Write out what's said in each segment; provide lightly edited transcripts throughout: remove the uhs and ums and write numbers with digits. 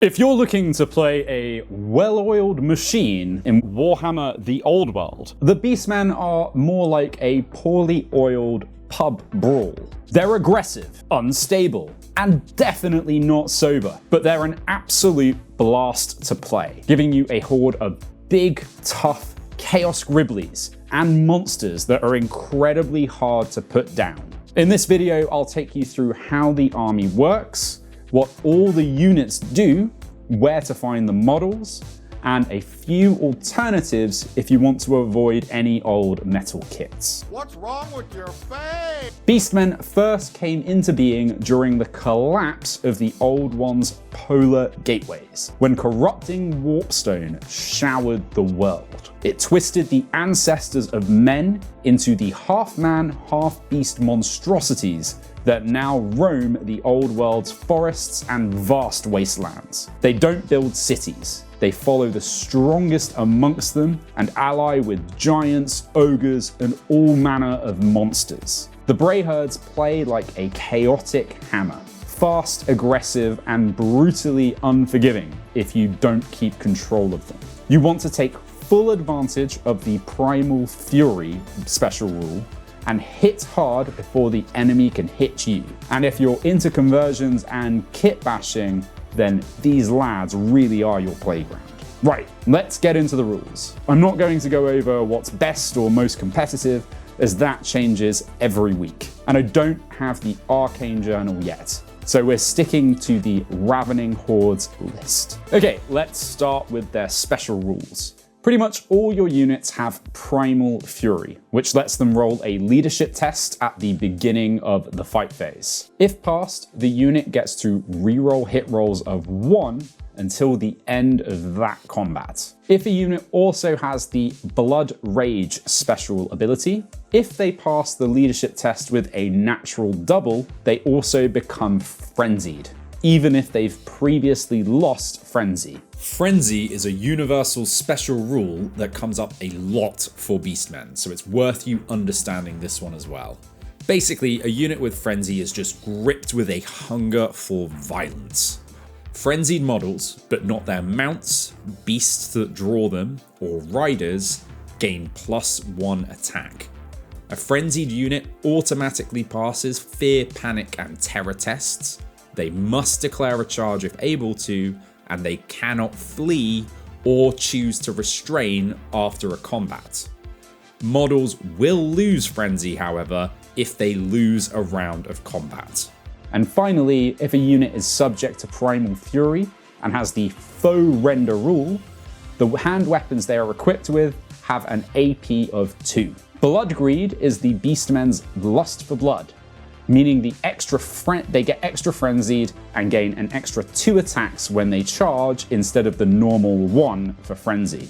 If you're looking to play a well-oiled machine in Warhammer the Old World, the Beastmen are more like a poorly oiled pub brawl. They're aggressive, unstable, and definitely not sober, but they're an absolute blast to play, giving you a horde of big, tough Chaos Gribblies and monsters that are incredibly hard to put down. In this video, I'll take you through how the army works, what all the units do, where to find the models, and a few alternatives if you want to avoid any old metal kits. What's wrong with your face? Beastmen first came into being during the collapse of the Old One's polar gateways, when corrupting warpstone showered the world. It twisted the ancestors of men into the half-man, half-beast monstrosities that now roam the old world's forests and vast wastelands. They don't build cities. They follow the strongest amongst them and ally with giants, ogres, and all manner of monsters. The Brayherds play like a chaotic hammer, fast, aggressive, and brutally unforgiving if you don't keep control of them. You want to take full advantage of the Primal Fury special rule and hit hard before the enemy can hit you. And if you're into conversions and kit bashing, then these lads really are your playground. Right, let's get into the rules. I'm not going to go over what's best or most competitive, as that changes every week. And I don't have the Arcane Journal yet, so we're sticking to the Ravening Hordes list. Okay, let's start with their special rules. Pretty much all your units have Primal Fury, which lets them roll a leadership test at the beginning of the fight phase. If passed, the unit gets to reroll hit rolls of 1 until the end of that combat. If a unit also has the Blood Rage special ability, if they pass the leadership test with a natural double, they also become frenzied, even if they've previously lost Frenzy. Frenzy is a universal special rule that comes up a lot for Beastmen, so it's worth you understanding this one as well. Basically, a unit with Frenzy is just gripped with a hunger for violence. Frenzied models, but not their mounts, beasts that draw them, or riders, gain +1 attack. A frenzied unit automatically passes Fear, Panic, and Terror tests. They must declare a charge if able to, and they cannot flee or choose to restrain after a combat. Models will lose Frenzy, however, if they lose a round of combat. And finally, if a unit is subject to Primal Fury and has the Foe Render rule, the hand weapons they are equipped with have an AP of 2. Blood Greed is the Beastmen's lust for blood, meaning they get extra frenzied and gain an extra 2 attacks when they charge instead of the normal 1 for frenzy.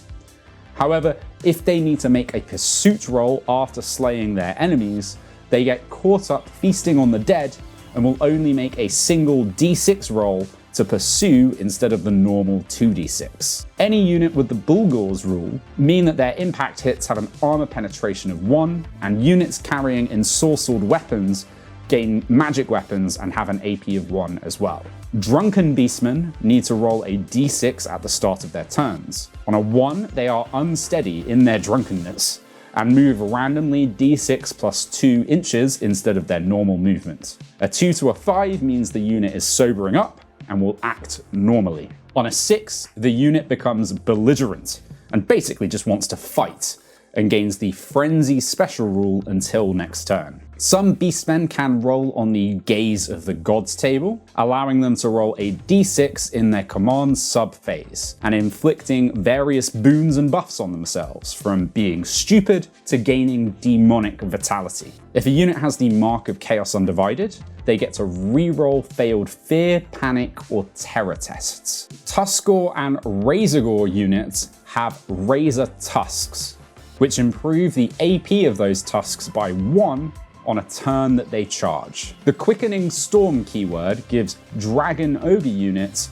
However, if they need to make a pursuit roll after slaying their enemies, they get caught up feasting on the dead and will only make a single d6 roll to pursue instead of the normal 2d6. Any unit with the Bulgur's rule mean that their impact hits have an armor penetration of 1, and units carrying ensorcelled weapons gain magic weapons and have an AP of 1 as well. Drunken Beastmen need to roll a d6 at the start of their turns. On a 1, they are unsteady in their drunkenness and move randomly d6 plus 2 inches instead of their normal movement. A 2 to a 5 means the unit is sobering up and will act normally. On a 6, the unit becomes belligerent and basically just wants to fight, and gains the Frenzy special rule until next turn. Some Beastmen can roll on the Gaze of the Gods table, allowing them to roll a d6 in their command sub-phase, and inflicting various boons and buffs on themselves, from being stupid to gaining demonic vitality. If a unit has the Mark of Chaos Undivided, they get to reroll failed Fear, Panic, or Terror tests. Tuskor and Razorgore units have Razor Tusks, which improve the AP of those tusks by 1 on a turn that they charge. The Quickening Storm keyword gives Dragon Ogre units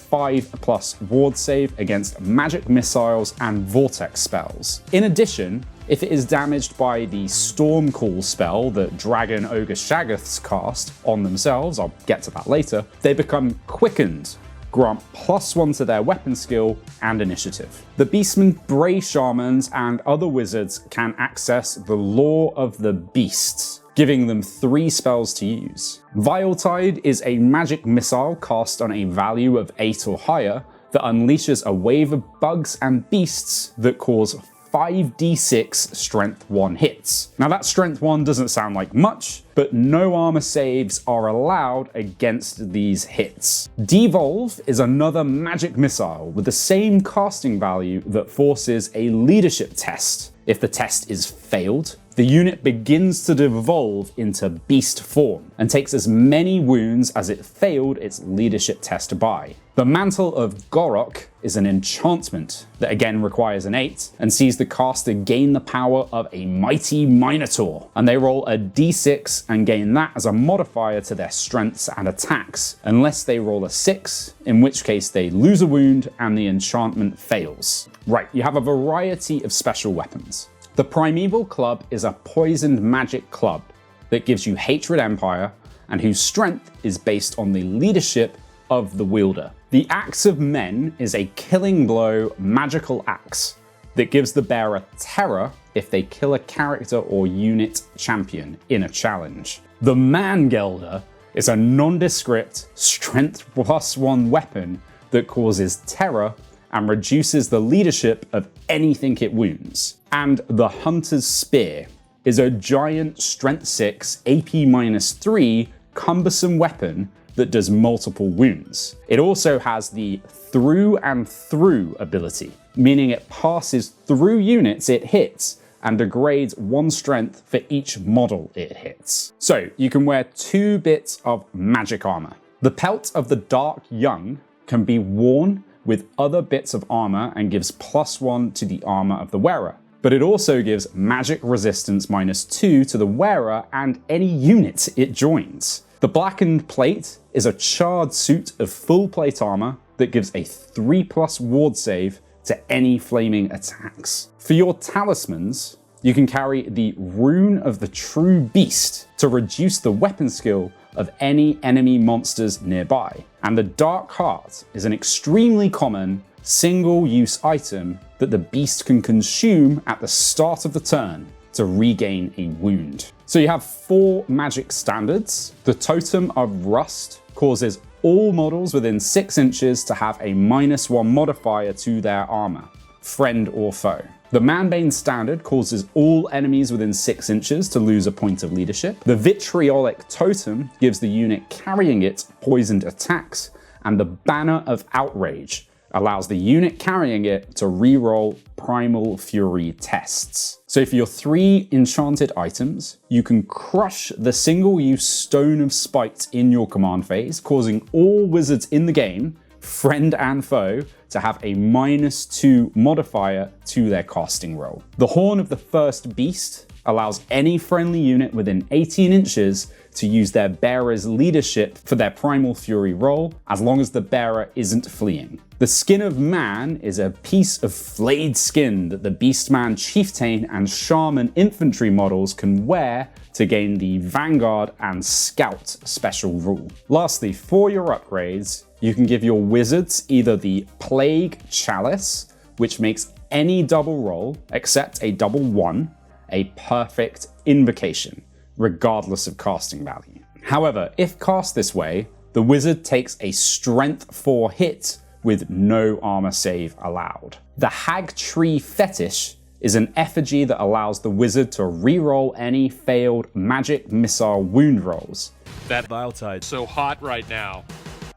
5+ ward save against magic missiles and vortex spells. In addition, if it is damaged by the Storm Call spell that Dragon Ogre Shaggoths cast on themselves, I'll get to that later, they become quickened grant +1 to their weapon skill and initiative. The Beastmen Bray Shamans and other wizards can access the Law of the Beasts, giving them 3 spells to use. Viletide is a magic missile cast on a value of 8 or higher that unleashes a wave of bugs and beasts that cause 5d6 strength 1 hits. Now that strength 1 doesn't sound like much, but no armor saves are allowed against these hits. Devolve is another magic missile with the same casting value that forces a leadership test. If the test is failed, the unit begins to devolve into beast form and takes as many wounds as it failed its leadership test by. The Mantle of Gorok is an enchantment that again requires an 8 and sees the caster gain the power of a mighty Minotaur, and they roll a d6 and gain that as a modifier to their strengths and attacks, unless they roll a 6, in which case they lose a wound and the enchantment fails. Right, you have a variety of special weapons. The Primeval Club is a poisoned magic club that gives you Hatred Empire and whose strength is based on the leadership of the wielder. The Axe of Men is a killing blow magical axe that gives the bearer terror if they kill a character or unit champion in a challenge. The Mangelder is a nondescript strength +1 weapon that causes terror and reduces the leadership of anything it wounds. And the Hunter's Spear is a giant strength 6 AP-3 cumbersome weapon that does multiple wounds. It also has the through and through ability, meaning it passes through units it hits and degrades 1 strength for each model it hits. So you can wear 2 bits of magic armor. The Pelt of the Dark Young can be worn with other bits of armor and gives +1 to the armor of the wearer. But it also gives magic resistance -2 to the wearer and any unit it joins. The Blackened Plate is a charred suit of full plate armor that gives a 3+ ward save to any flaming attacks. For your talismans, you can carry the Rune of the True Beast to reduce the weapon skill of any enemy monsters nearby. And the Dark Heart is an extremely common single-use item that the beast can consume at the start of the turn to regain a wound. So you have 4 magic standards. The Totem of Rust causes all models within 6 inches to have a -1 modifier to their armor, friend or foe. The Manbane Standard causes all enemies within 6 inches to lose a point of leadership. The Vitriolic Totem gives the unit carrying it poisoned attacks, and the Banner of Outrage allows the unit carrying it to reroll Primal Fury tests. So for your 3 enchanted items, you can crush the single-use Stone of Spite in your command phase, causing all wizards in the game, friend and foe, to have a -2 modifier to their casting roll. The Horn of the First Beast allows any friendly unit within 18 inches to use their bearer's leadership for their Primal Fury roll, as long as the bearer isn't fleeing. The Skin of Man is a piece of flayed skin that the Beastman Chieftain and Shaman infantry models can wear to gain the Vanguard and Scout special rule. Lastly, for your upgrades, you can give your wizards either the Plague Chalice, which makes any double roll except a double 1 a perfect invocation, regardless of casting value. However, if cast this way, the wizard takes a strength 4 hit with no armor save allowed. The Hag Tree Fetish is an effigy that allows the wizard to reroll any failed magic missile wound rolls. That Viletide so hot right now.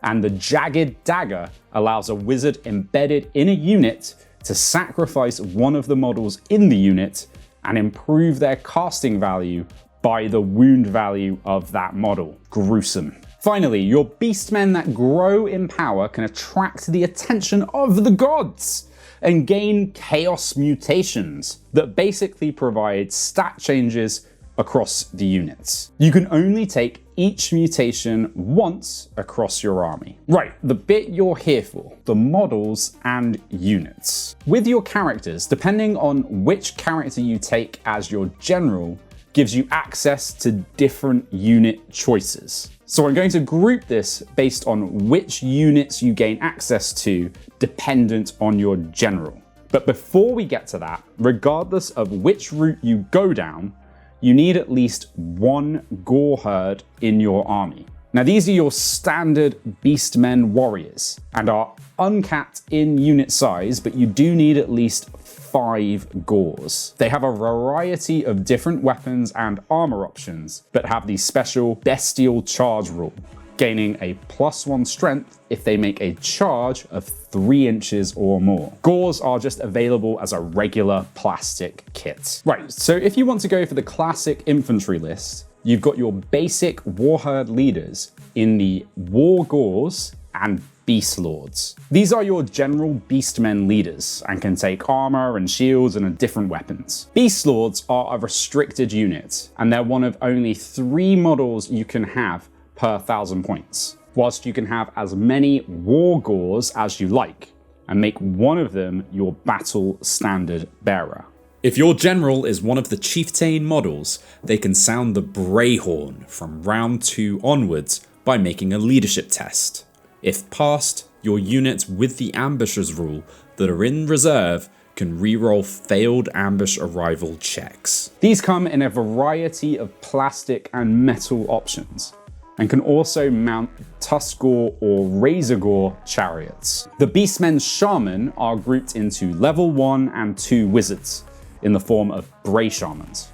And the Jagged Dagger allows a wizard embedded in a unit to sacrifice one of the models in the unit and improve their casting value by the wound value of that model. Gruesome. Finally, your beastmen that grow in power can attract the attention of the gods and gain chaos mutations that basically provide stat changes across the units. You can only take each mutation once across your army. Right, the bit you're here for, the models and units. With your characters, depending on which character you take as your general, gives you access to different unit choices. So I'm going to group this based on which units you gain access to dependent on your general. But before we get to that, regardless of which route you go down, you need at least one Gor Herd in your army. Now these are your standard Beastmen warriors and are uncapped in unit size, but you do need at least 5 Gors. They have a variety of different weapons and armor options, but have the special bestial charge rule, gaining a +1 strength if they make a charge of 3 inches or more. Gors are just available as a regular plastic kit. Right, so if you want to go for the classic infantry list, you've got your basic Warherd leaders in the War Gors and Beast Lords. These are your general Beastmen leaders and can take armor and shields and different weapons. Beast Lords are a restricted unit, and they're one of only 3 models you can have per 1,000 points, whilst you can have as many War Gors as you like, and make one of them your battle standard bearer. If your general is one of the chieftain models, they can sound the Bray horn from round 2 onwards by making a leadership test. If passed, your units with the ambushers rule that are in reserve can reroll failed ambush arrival checks. These come in a variety of plastic and metal options, and can also mount Tuskgor or Razorgor chariots. The Beastmen's Shaman are grouped into level 1 and 2 wizards in the form of Bray Shamans,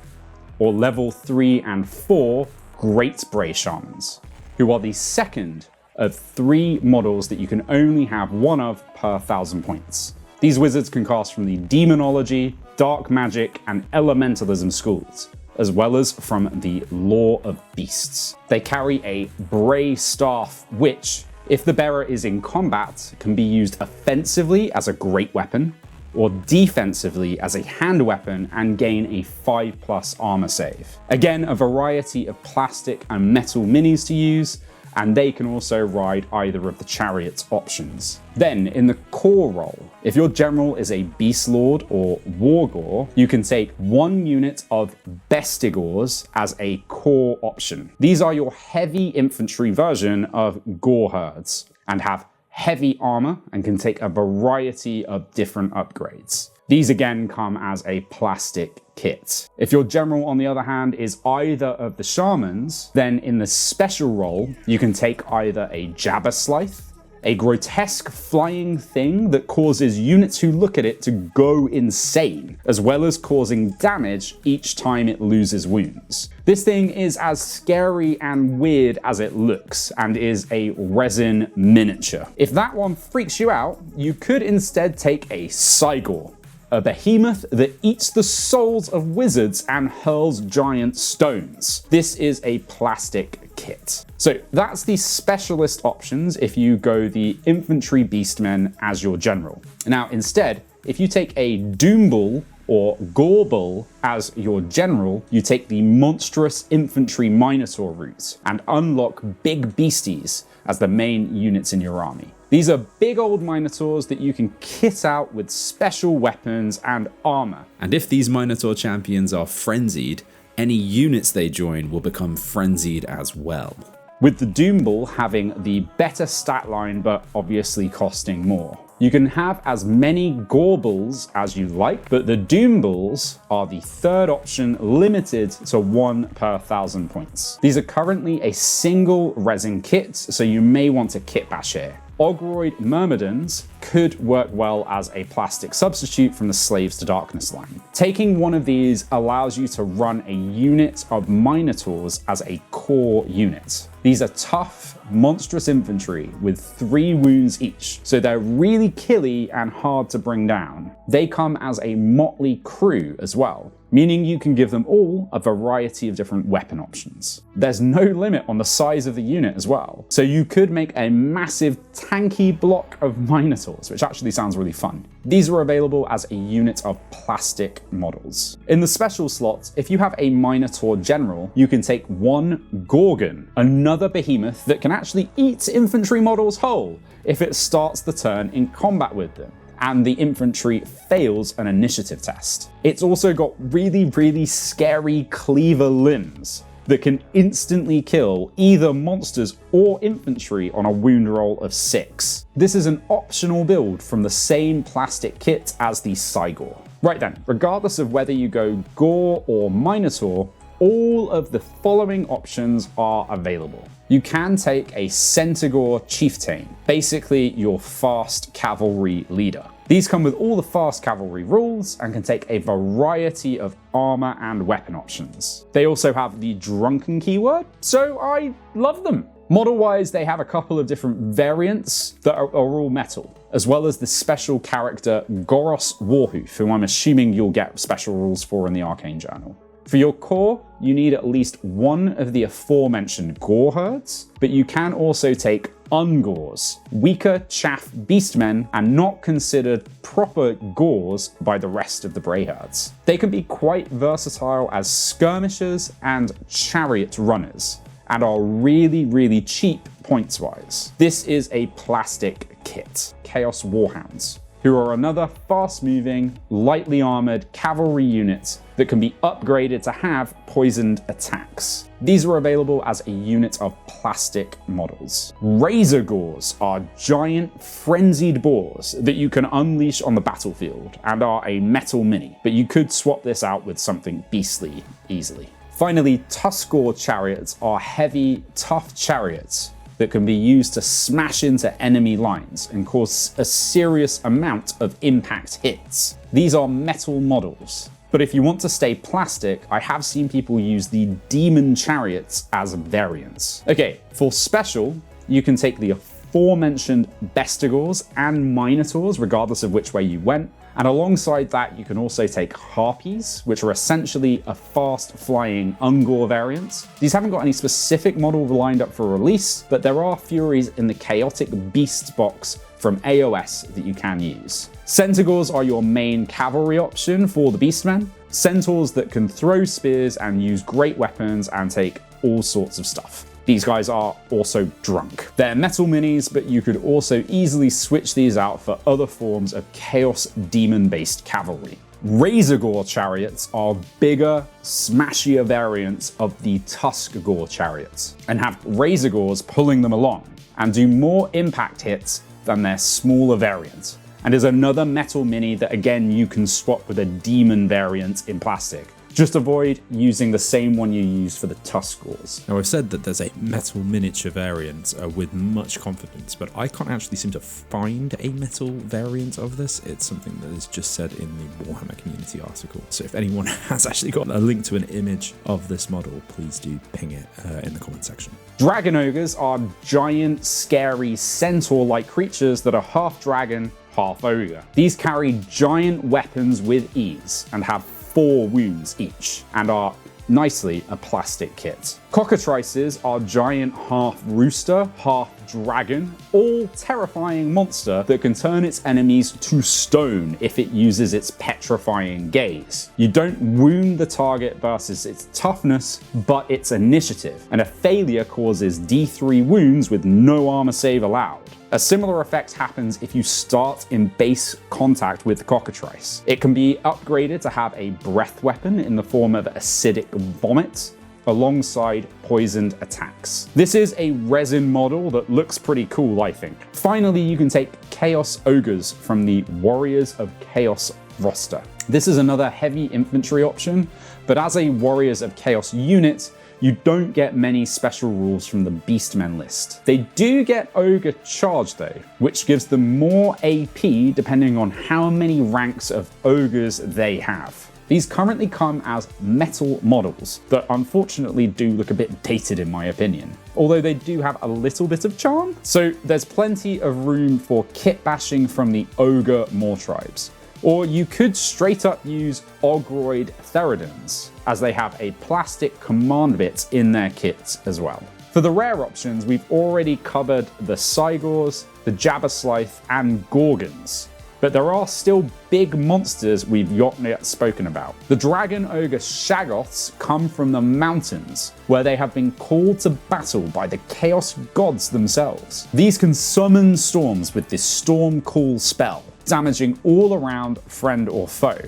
or level 3 and 4 Great Bray Shamans, who are the second of 3 models that you can only have one of per 1,000 points. These wizards can cast from the Demonology, Dark Magic, and Elementalism schools, as well as from the Law of Beasts. They carry a Bray Staff, which, if the bearer is in combat, can be used offensively as a great weapon, or defensively as a hand weapon and gain a 5+ armor save. Again, a variety of plastic and metal minis to use, and they can also ride either of the chariot options. Then, in the core role, if your general is a Beast Lord or Wargor, you can take 1 unit of Bestigors as a core option. These are your heavy infantry version of Gor Herds, and have heavy armor and can take a variety of different upgrades. These again come as a plastic kit. If your general, on the other hand, is either of the shamans, then in the special role, you can take either a Jabberslythe, a grotesque flying thing that causes units who look at it to go insane, as well as causing damage each time it loses wounds. This thing is as scary and weird as it looks, and is a resin miniature. If that one freaks you out, you could instead take a Cygor, a behemoth that eats the souls of wizards and hurls giant stones. This is a plastic kit. So that's the specialist options if you go the infantry beastmen as your general. Now instead, if you take a Doombull or Gorbull as your general, you take the monstrous infantry Minotaur route and unlock big beasties as the main units in your army. These are big old Minotaurs that you can kit out with special weapons and armor. And if these Minotaur champions are frenzied, any units they join will become frenzied as well. With the Doombull having the better stat line but obviously costing more. You can have as many Gorbulls as you like, but the Doombulls are the third option, limited to 1 per 1,000 points. These are currently a single resin kit, so you may want to kit bash here. Ogroid Myrmidons could work well as a plastic substitute from the Slaves to Darkness line. Taking one of these allows you to run a unit of Minotaurs as a core unit. These are tough, monstrous infantry with 3 wounds each, so they're really killy and hard to bring down. They come as a motley crew as well, meaning you can give them all a variety of different weapon options. There's no limit on the size of the unit as well, so you could make a massive tanky block of Minotaurs, which actually sounds really fun. These are available as a unit of plastic models. In the special slots, if you have a Minotaur general, you can take 1 Gorgon, another behemoth that can actually eat infantry models whole if it starts the turn in combat with them, and the infantry fails an initiative test. It's also got really scary cleaver limbs that can instantly kill either monsters or infantry on a wound roll of 6. This is an optional build from the same plastic kit as the Cygor. Right then, regardless of whether you go Gor or Minotaur, all of the following options are available. You can take a Centaur Chieftain, basically your fast cavalry leader. These come with all the fast cavalry rules and can take a variety of armor and weapon options. They also have the drunken keyword, so I love them. Model-wise, they have a couple of different variants that are all metal, as well as the special character Goros Warhoof, who I'm assuming you'll get special rules for in the Arcane Journal. For your core, you need at least one of the aforementioned Gor Herds, but you can also take Ungors, weaker chaff beastmen and not considered proper Gors by the rest of the Brayherds. They can be quite versatile as skirmishers and chariot runners, and are really cheap points-wise. This is a plastic kit, Chaos Warhounds, who are another fast-moving, lightly armored cavalry unit that can be upgraded to have poisoned attacks. These are available as a unit of plastic models. Razor Gors are giant frenzied boars that you can unleash on the battlefield and are a metal mini, but you could swap this out with something beastly easily. Finally, Tuskor chariots are heavy, tough chariots that can be used to smash into enemy lines and cause a serious amount of impact hits. These are metal models. But if you want to stay plastic, I have seen people use the demon chariots as variants. Okay, for special, you can take the aforementioned Bestigors and Minotaurs, regardless of which way you went. And alongside that, you can also take Harpies, which are essentially a fast-flying Ungor variant. These haven't got any specific model lined up for release, but there are Furies in the Chaotic Beasts box from AOS that you can use. Centaurs are your main cavalry option for the Beastmen. Centaurs that can throw spears and use great weapons and take all sorts of stuff. These guys are also drunk. They're metal minis, but you could also easily switch these out for other forms of chaos demon-based cavalry. Razorgore chariots are bigger, smashier variants of the Tuskgore chariots, and have Razorgores pulling them along, and do more impact hits than their smaller variant, and is another metal mini that again you can swap with a demon variant in plastic. Just avoid using the same one you used for the Tuskgores. Now, I've said that there's a metal miniature variant with much confidence, but I can't actually seem to find a metal variant of this. It's something that is just said in the Warhammer community article. So if anyone has actually got a link to an image of this model, please do ping it in the comment section. Dragon Ogres are giant, scary, centaur-like creatures that are half dragon, half ogre. These carry giant weapons with ease and have 4 wounds each, and are nicely a plastic kit. Cockatrices are giant half rooster, half dragon, all terrifying monster that can turn its enemies to stone if it uses its petrifying gaze. You don't wound the target versus its toughness, but its initiative, and a failure causes D3 wounds with no armor save allowed. A similar effect happens if you start in base contact with the cockatrice. It can be upgraded to have a breath weapon in the form of acidic vomit, alongside poisoned attacks. This is a resin model that looks pretty cool, I think. Finally, you can take Chaos Ogres from the Warriors of Chaos roster. This is another heavy infantry option, but as a Warriors of Chaos unit, you don't get many special rules from the Beastmen list. They do get Ogre Charge though, which gives them more AP depending on how many ranks of Ogres they have. These currently come as metal models that unfortunately do look a bit dated in my opinion, although they do have a little bit of charm. So there's plenty of room for kit bashing from the Ogre Maw tribes. Or you could straight up use Ogroid Theridans, as they have a plastic command bit in their kits as well. For the rare options, we've already covered the Cygors, the Jabberslythe, and Gorgons. But there are still big monsters we've not yet spoken about. The Dragon Ogre Shaggoths come from the mountains, where they have been called to battle by the Chaos Gods themselves. These can summon storms with this Storm Call spell, damaging all around friend or foe,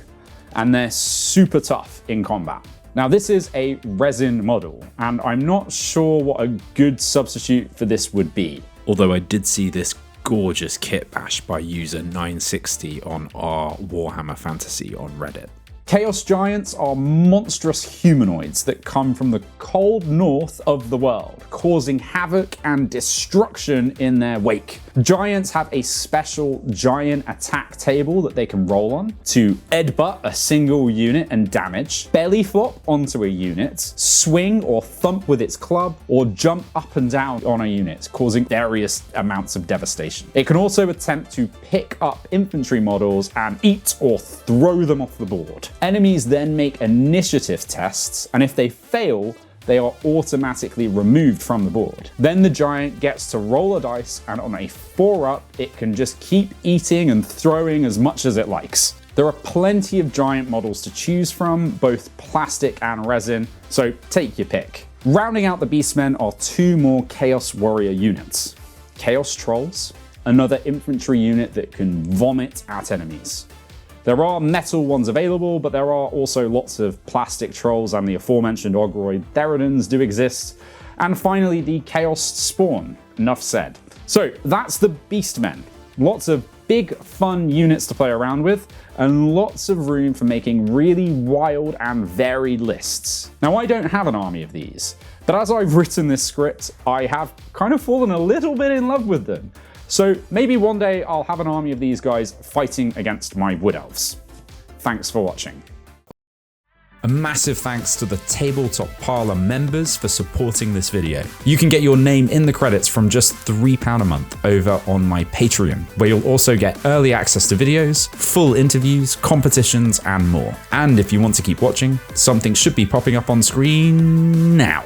and they're super tough in combat. Now this is a resin model, and I'm not sure what a good substitute for this would be. Although I did see this gorgeous kit bash by user 960 on our Warhammer Fantasy on Reddit. Chaos Giants are monstrous humanoids that come from the cold north of the world, causing havoc and destruction in their wake. Giants have a special giant attack table that they can roll on to headbutt a single unit and damage, belly flop onto a unit, swing or thump with its club, or jump up and down on a unit, causing various amounts of devastation. It can also attempt to pick up infantry models and eat or throw them off the board. Enemies then make initiative tests, and if they fail, they are automatically removed from the board. Then the giant gets to roll a dice, and on a 4-up, it can just keep eating and throwing as much as it likes. There are plenty of giant models to choose from, both plastic and resin, so take your pick. Rounding out the Beastmen are 2 more Chaos Warrior units. Chaos Trolls, another infantry unit that can vomit at enemies. There are metal ones available, but there are also lots of plastic trolls, and the aforementioned Ogroid Theridans do exist. And finally, the Chaos Spawn. Enough said. So that's the Beastmen. Lots of big, fun units to play around with, and lots of room for making really wild and varied lists. Now, I don't have an army of these, but as I've written this script, I have kind of fallen a little bit in love with them. So maybe one day I'll have an army of these guys fighting against my wood elves. Thanks for watching. A massive thanks to the Tabletop Parlor members for supporting this video. You can get your name in the credits from just £3 a month over on my Patreon, where you'll also get early access to videos, full interviews, competitions, and more. And if you want to keep watching, something should be popping up on screen now.